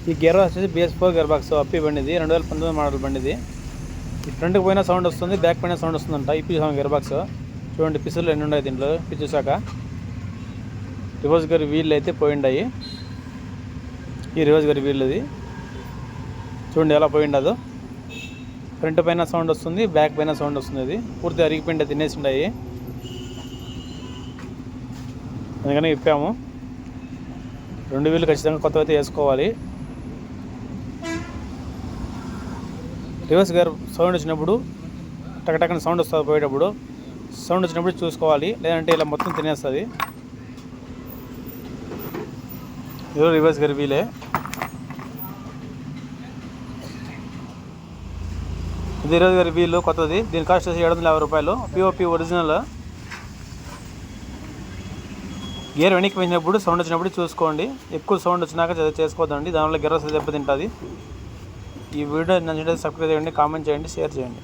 ఈ gear box వచ్చేసి BS4 gear box అప్పి బండిది 2019 మోడల్ బండిది. ఈ ఫ్రంట్కి పోయినా సౌండ్ వస్తుంది, బ్యాక్ పైన సౌండ్ వస్తుందంట. ఇప్పి గేర్ బాక్స్ చూడండి, పిసులు ఎన్ని ఉన్నాయి దీంట్లో. ఇప్పి చూసాక రివర్స్ గేర్ వీళ్ళు అయితే పోయిండాయి. ఈ రివర్స్ గేర్ వీళ్ళది చూడండి ఎలా పోయిండదు. ఫ్రంట్ పైన సౌండ్ వస్తుంది, బ్యాక్ పైన సౌండ్ వస్తుంది. అది పూర్తిగా అరిగిపోయింది, తినేసి ఉన్నాయి. అందుకని ఇప్పాము. 2 వీళ్ళు ఖచ్చితంగా కొత్తగా అయితే వేసుకోవాలి. రివర్స్ గేర్ సౌండ్ వచ్చినప్పుడు టకటకన సౌండ్ వస్తుంది, పోయేటప్పుడు సౌండ్ వచ్చినప్పుడు చూసుకోవాలి, లేదంటే ఇలా మొత్తం తినేస్తుంది. ఇది రివర్స్ గేర్ వీలే. ఇది రివర్స్ గేర్ వీలు కొత్తది. దీని కాస్ట్ వచ్చి 750 రూపాయలు. POP original. గేర్ వెనక్కి పోయినప్పుడు సౌండ్ వచ్చినప్పుడు చూసుకోండి. ఎక్కువ సౌండ్ వచ్చినాక చేసుకోవద్దండి, దానివల్ల గేర్ దెబ్బతింటుంది. ఈ వీడియో నచ్చినట్లయితే సబ్స్క్రైబ్ చేయండి, కామెంట్ చేయండి, షేర్ చేయండి.